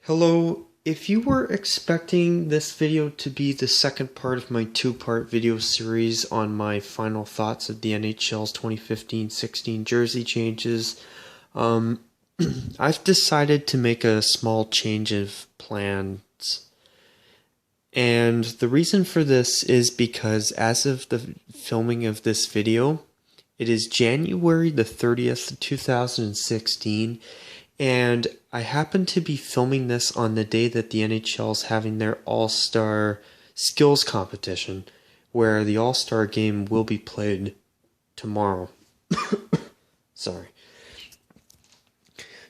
Hello, if you were expecting this video to be the second part of my two-part video series on my final thoughts of the NHL's 2015-16 jersey changes, I've decided to make a small change of plans. And the reason for this is because as of the filming of this video, it is January the 30th, 2016, and I happen to be filming this on the day that the NHL is having their All-Star Skills Competition, where the All-Star game will be played tomorrow. Sorry.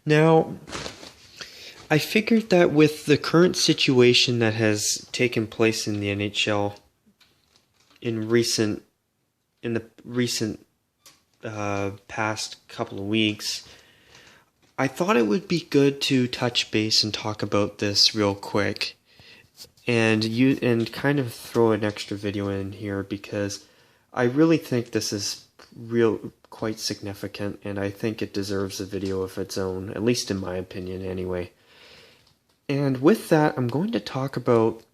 Now, I figured that with the current situation that has taken place in the NHL in the recent past couple of weeks, I thought it would be good to touch base and talk about this real quick, and kind of throw an extra video in here because I really think this is quite significant, and I think it deserves a video of its own, at least in my opinion anyway. And with that, I'm going to talk about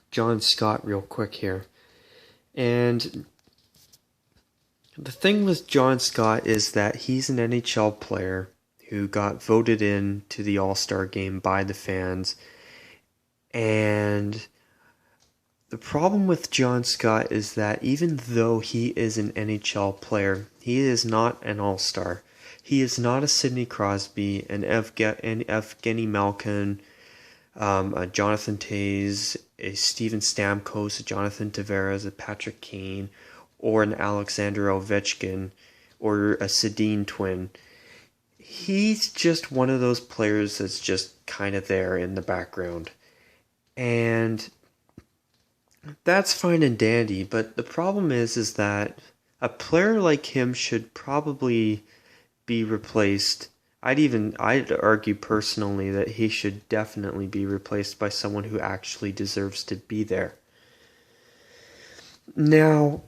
John Scott real quick here. And the thing with John Scott is that he's an NHL player who got voted in to the All-Star game by the fans. And the problem with John Scott is that even though he is an NHL player, he is not an All-Star. He is not a Sidney Crosby, an Evgeny Malkin, a Jonathan Toews, a Steven Stamkos, a Jonathan Tavares, a Patrick Kane, or an Alexander Ovechkin, or a Sedin twin. He's just one of those players that's just kind of there in the background. And that's fine and dandy, but the problem is that a player like him should probably be replaced. I'd argue personally that he should definitely be replaced by someone who actually deserves to be there. Now,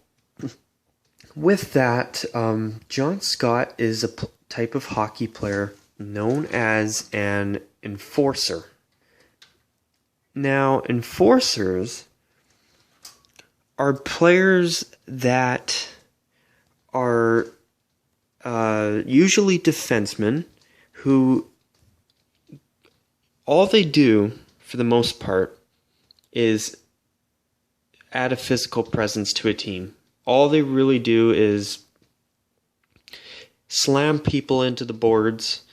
with that, John Scott is a type of hockey player known as an enforcer. Now, enforcers are players that are usually defensemen who all they do, for the most part, is add a physical presence to a team. All they really do is slam people into the boards,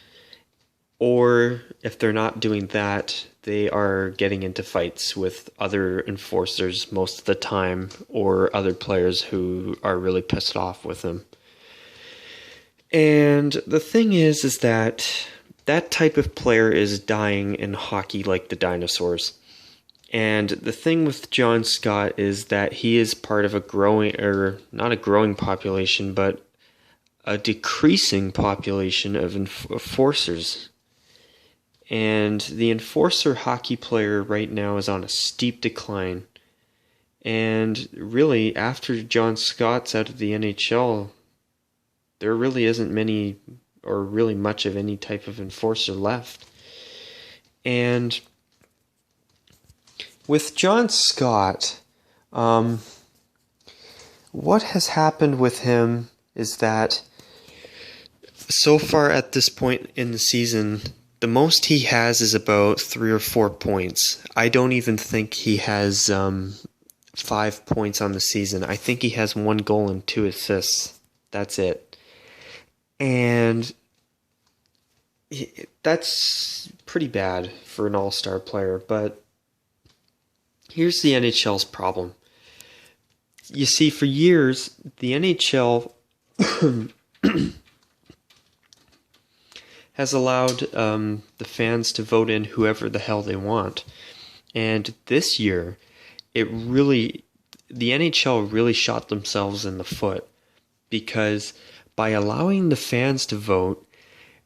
or if they're not doing that, they are getting into fights with other enforcers most of the time, or other players who are really pissed off with them. And the thing is that type of player is dying in hockey like the dinosaurs. And the thing with John Scott is that he is part of a growing, or not a growing population, but a decreasing population of enforcers. And the enforcer hockey player right now is on a steep decline. And really, after John Scott's out of the NHL, there really isn't many, or really much of any type of enforcer left. And with John Scott, what has happened with him is that so far at this point in the season, the most he has is about 3 or 4 points. I don't even think he has 5 points on the season. I think he has 1 goal and 2 assists. That's it. And that's pretty bad for an all-star player, but here's the NHL's problem. You see, for years, the NHL has allowed the fans to vote in whoever the hell they want. And this year, the NHL really shot themselves in the foot, because by allowing the fans to vote,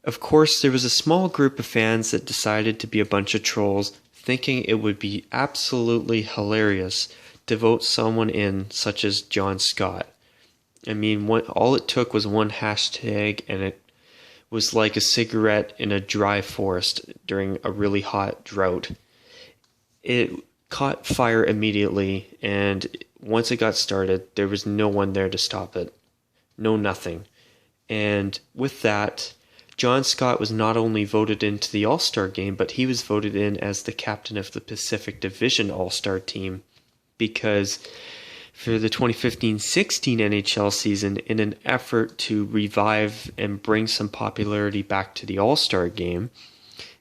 of course, there was a small group of fans that decided to be a bunch of trolls, thinking it would be absolutely hilarious to vote someone in such as John Scott. I mean, all it took was one hashtag, and it was like a cigarette in a dry forest during a really hot drought. It caught fire immediately, and once it got started, there was no one there to stop it. No, nothing. And with that, John Scott was not only voted into the All-Star game, but he was voted in as the captain of the Pacific Division All-Star team, because for the 2015-16 NHL season, in an effort to revive and bring some popularity back to the All-Star game,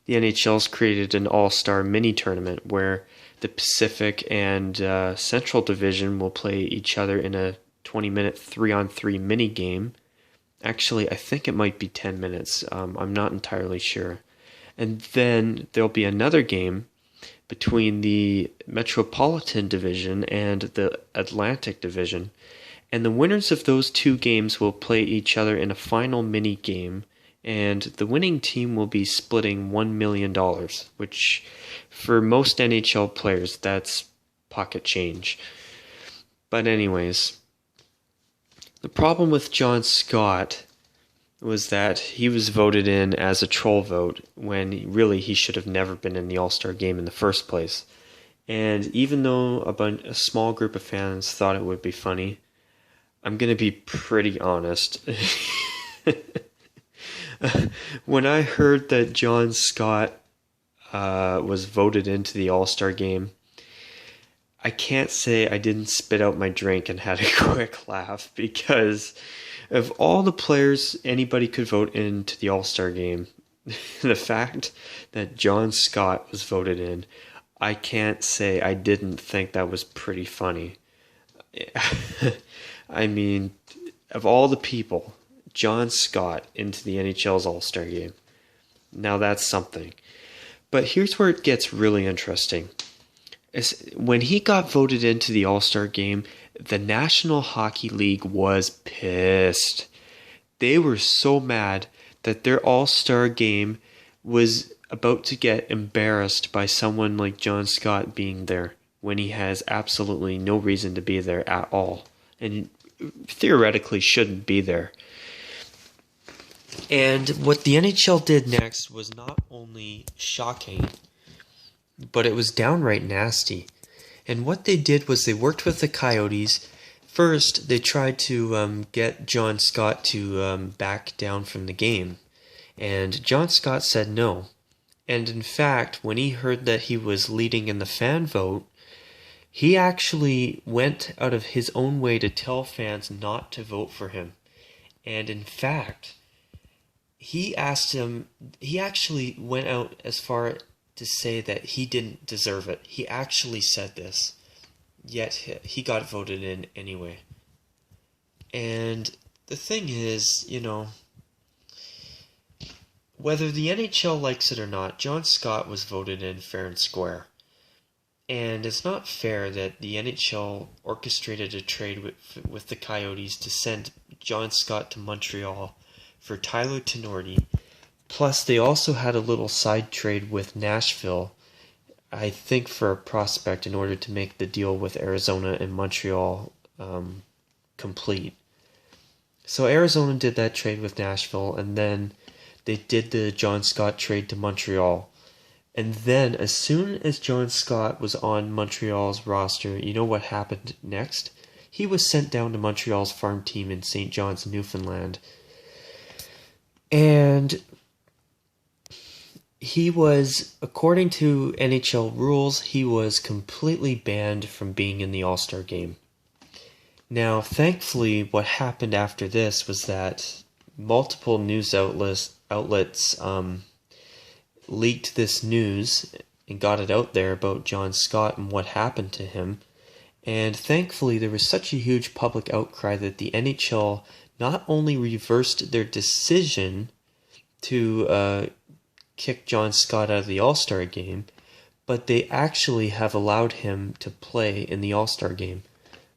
the NHL's created an All-Star mini-tournament where the Pacific and Central Division will play each other in a 20-minute 3-on-3 mini-game. Actually, I think it might be 10 minutes. I'm not entirely sure. And then there'll be another game between the Metropolitan Division and the Atlantic Division. And the winners of those two games will play each other in a final mini game. And the winning team will be splitting $1 million, which for most NHL players, that's pocket change. But anyways, the problem with John Scott was that he was voted in as a troll vote when really he should have never been in the All-Star game in the first place. And even though a small group of fans thought it would be funny, I'm going to be pretty honest. When I heard that John Scott was voted into the All-Star game, I can't say I didn't spit out my drink and had a quick laugh, because of all the players anybody could vote into the All-Star game, the fact that John Scott was voted in, I can't say I didn't think that was pretty funny. I mean, of all the people, John Scott into the NHL's All-Star game. Now that's something. But here's where it gets really interesting. When he got voted into the All-Star game, the National Hockey League was pissed. They were so mad that their All-Star game was about to get embarrassed by someone like John Scott being there when he has absolutely no reason to be there at all, and theoretically shouldn't be there. And what the NHL did next was not only shocking, but it was downright nasty. And what they did was they worked with the Coyotes. First, they tried to get John Scott to back down from the game. And John Scott said no. And in fact, when he heard that he was leading in the fan vote, he actually went out of his own way to tell fans not to vote for him. And in fact, he actually went out as far to say that he didn't deserve it. He actually said this, yet he got voted in anyway. And the thing is, whether the NHL likes it or not, John Scott was voted in fair and square. And it's not fair that the NHL orchestrated a trade with the Coyotes to send John Scott to Montreal for Tyler Tenorti. Plus, they also had a little side trade with Nashville, I think for a prospect, in order to make the deal with Arizona and Montreal complete. So Arizona did that trade with Nashville, and then they did the John Scott trade to Montreal. And then, as soon as John Scott was on Montreal's roster, you know what happened next? He was sent down to Montreal's farm team in St. John's, Newfoundland. And he was, according to NHL rules, he was completely banned from being in the All-Star game. Now, thankfully, what happened after this was that multiple news outlets leaked this news and got it out there about John Scott and what happened to him. And thankfully, there was such a huge public outcry that the NHL not only reversed their decision to kick John Scott out of the All-Star game, but they actually have allowed him to play in the All-Star game.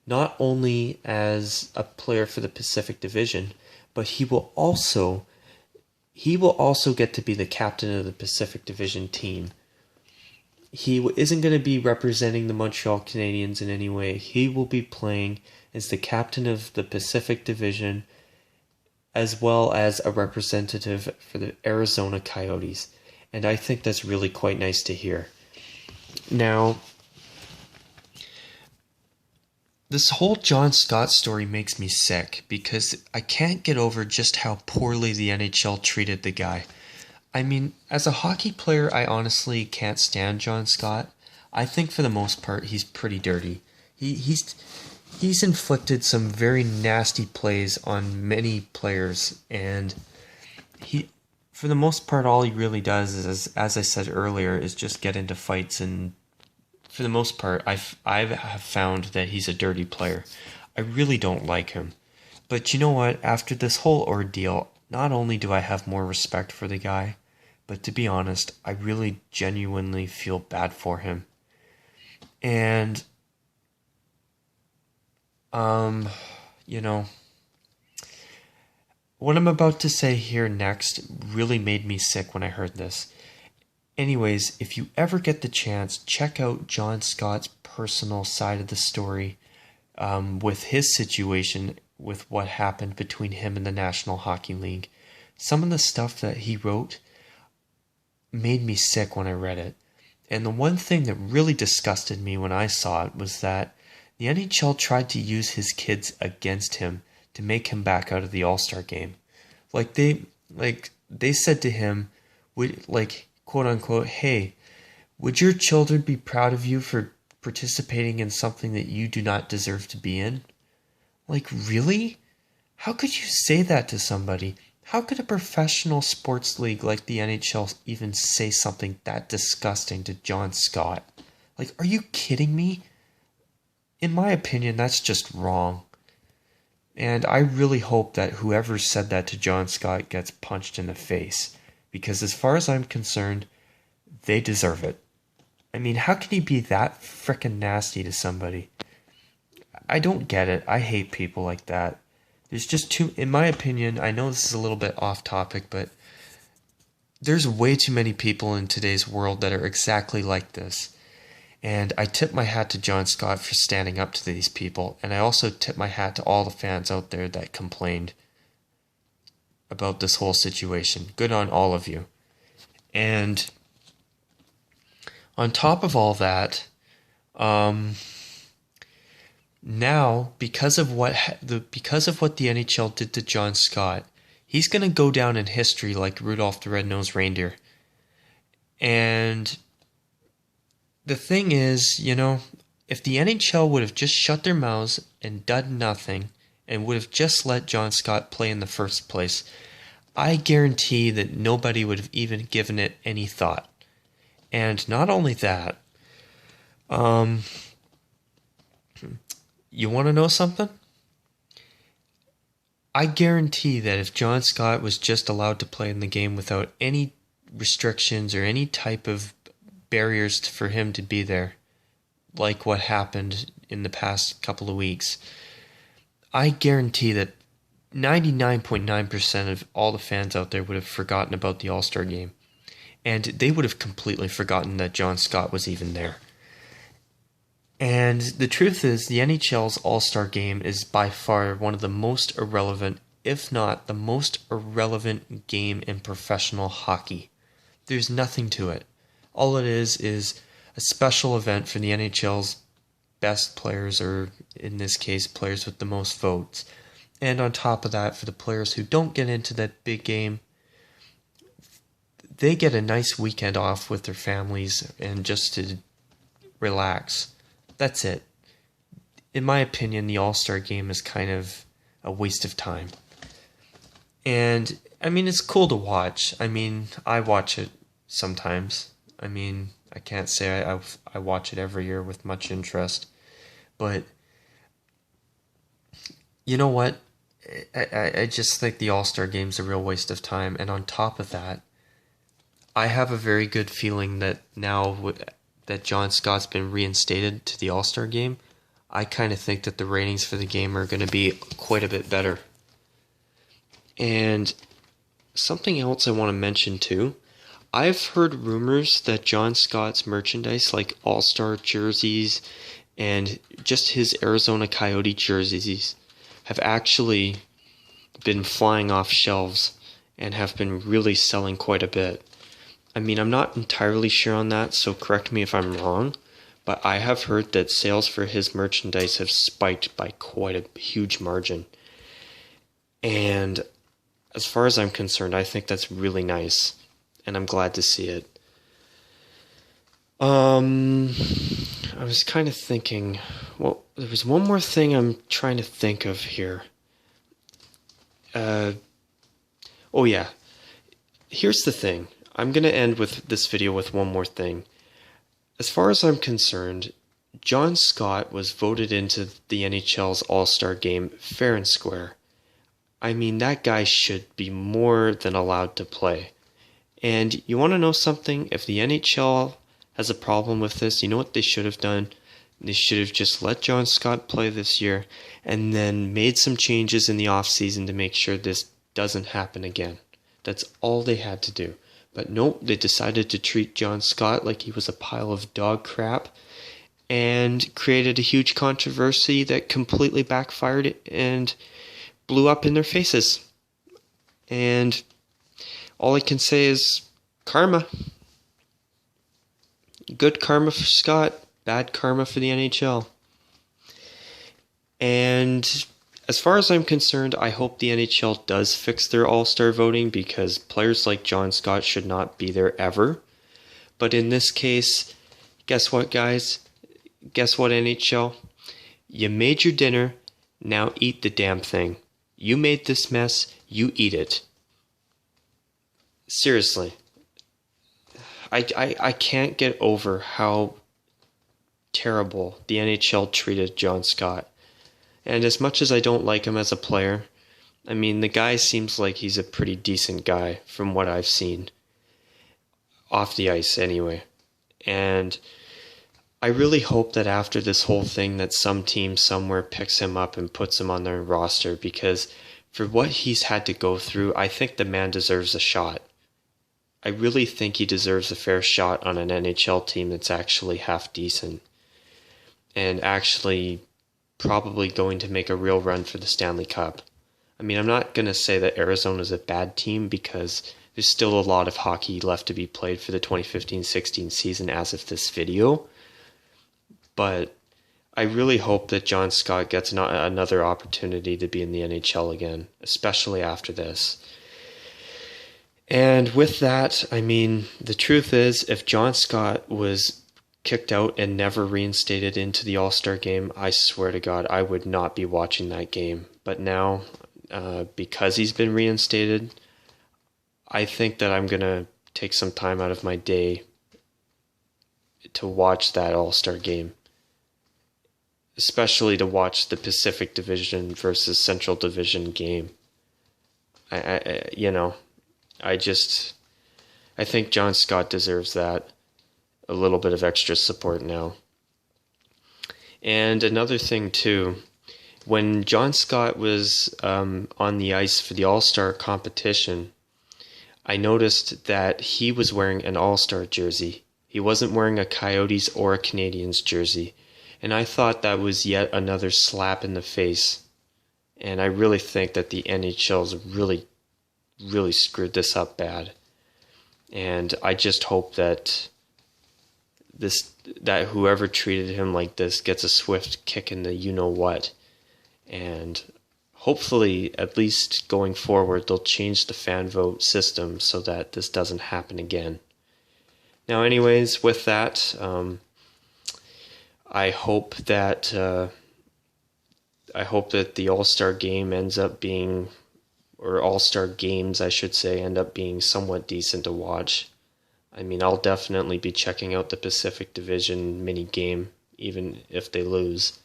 Not only as a player for the Pacific Division, but he will also get to be the captain of the Pacific Division team. He isn't going to be representing the Montreal Canadiens in any way. He will be playing as the captain of the Pacific Division as well as a representative for the Arizona Coyotes. And I think that's really quite nice to hear. Now, this whole John Scott story makes me sick because I can't get over just how poorly the NHL treated the guy. I mean, as a hockey player, I honestly can't stand John Scott. I think for the most part, he's pretty dirty. He's inflicted some very nasty plays on many players, and for the most part, all he really does is, as I said earlier, is just get into fights. And for the most part, I've found that he's a dirty player. I really don't like him. But you know what? After this whole ordeal, not only do I have more respect for the guy, but to be honest, I really genuinely feel bad for him. And, you know, what I'm about to say here next really made me sick when I heard this. Anyways, if you ever get the chance, check out John Scott's personal side of the story with his situation with what happened between him and the National Hockey League. Some of the stuff that he wrote made me sick when I read it. And the one thing that really disgusted me when I saw it was that the NHL tried to use his kids against him to make him back out of the All-Star game. They said to him, quote unquote, "Hey, would your children be proud of you for participating in something that you do not deserve to be in?" Like, really? How could you say that to somebody? How could a professional sports league like the NHL even say something that disgusting to John Scott? Like, are you kidding me? In my opinion, that's just wrong. And I really hope that whoever said that to John Scott gets punched in the face. Because as far as I'm concerned, they deserve it. I mean, how can he be that frickin' nasty to somebody? I don't get it. I hate people like that. There's just too, in my opinion, I know this is a little bit off topic, but there's way too many people in today's world that are exactly like this. And I tip my hat to John Scott for standing up to these people. And I also tip my hat to all the fans out there that complained about this whole situation. Good on all of you. And on top of all that, now, because of what the NHL did to John Scott, he's going to go down in history like Rudolph the Red-Nosed Reindeer. And the thing is, you know, if the NHL would have just shut their mouths and done nothing and would have just let John Scott play in the first place, I guarantee that nobody would have even given it any thought. And not only that, you want to know something? I guarantee that if John Scott was just allowed to play in the game without any restrictions or any type of barriers for him to be there, like what happened in the past couple of weeks, I guarantee that 99.9% of all the fans out there would have forgotten about the All-Star game. And they would have completely forgotten that John Scott was even there. And the truth is, the NHL's All-Star Game is by far one of the most irrelevant, if not the most irrelevant game in professional hockey. There's nothing to it. All it is a special event for the NHL's best players, or in this case, players with the most votes. And on top of that, for the players who don't get into that big game, they get a nice weekend off with their families and just to relax. That's it. In my opinion, the All-Star Game is kind of a waste of time. And, I mean, it's cool to watch. I mean, I watch it sometimes. I mean, I can't say I watch it every year with much interest. But, you know what? I just think the All-Star Game's a real waste of time. And on top of that, I have a very good feeling that now that John Scott's been reinstated to the All-Star Game, I kind of think that the ratings for the game are going to be quite a bit better. And something else I want to mention too, I've heard rumors that John Scott's merchandise, like All-Star jerseys and just his Arizona Coyote jerseys, have actually been flying off shelves and have been really selling quite a bit. I mean, I'm not entirely sure on that, so correct me if I'm wrong, but I have heard that sales for his merchandise have spiked by quite a huge margin. And as far as I'm concerned, I think that's really nice, and I'm glad to see it. I was kind of thinking, well, there was one more thing I'm trying to think of here. Oh yeah, here's the thing. I'm going to end with this video with one more thing. As far as I'm concerned, John Scott was voted into the NHL's All-Star Game fair and square. I mean, that guy should be more than allowed to play. And you want to know something? If the NHL has a problem with this, you know what they should have done? They should have just let John Scott play this year and then made some changes in the offseason to make sure this doesn't happen again. That's all they had to do. But nope, they decided to treat John Scott like he was a pile of dog crap and created a huge controversy that completely backfired and blew up in their faces. And all I can say is karma. Good karma for Scott, bad karma for the NHL. And as far as I'm concerned, I hope the NHL does fix their all-star voting because players like John Scott should not be there ever. But in this case, guess what, guys? Guess what, NHL? You made your dinner, now eat the damn thing. You made this mess, you eat it. Seriously. I can't get over how terrible the NHL treated John Scott. And as much as I don't like him as a player, I mean, the guy seems like he's a pretty decent guy from what I've seen. Off the ice, anyway. And I really hope that after this whole thing that some team somewhere picks him up and puts him on their roster, because for what he's had to go through, I think the man deserves a shot. I really think he deserves a fair shot on an NHL team that's actually half decent. And actually probably going to make a real run for the Stanley Cup. I mean, I'm not going to say that Arizona's a bad team because there's still a lot of hockey left to be played for the 2015-16 season as of this video. But I really hope that John Scott gets another opportunity to be in the NHL again, especially after this. And with that, I mean, the truth is, if John Scott was kicked out and never reinstated into the All-Star game, I swear to God, I would not be watching that game. But now, because he's been reinstated, I think that I'm going to take some time out of my day to watch that All-Star game. Especially to watch the Pacific Division versus Central Division game. I think John Scott deserves that. A little bit of extra support now. And another thing too, when John Scott was on the ice for the All-Star competition, I noticed that he was wearing an All-Star jersey. He wasn't wearing a Coyotes or a Canadiens jersey. And I thought that was yet another slap in the face. And I really think that the NHL's really, really screwed this up bad. And I just hope that that whoever treated him like this gets a swift kick in the you-know-what. And hopefully, at least going forward, they'll change the fan vote system so that this doesn't happen again. Now, anyways, with that, I hope that the All-Star game ends up being, or All-Star games, I should say, end up being somewhat decent to watch. I mean, I'll definitely be checking out the Pacific Division mini game, even if they lose.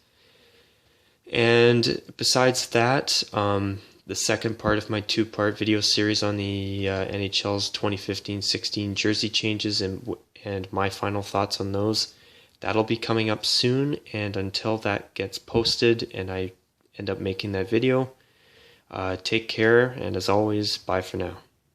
And besides that, the second part of my two-part video series on the NHL's 2015-16 jersey changes and my final thoughts on those, that'll be coming up soon. And until that gets posted and I end up making that video, take care. And as always, bye for now.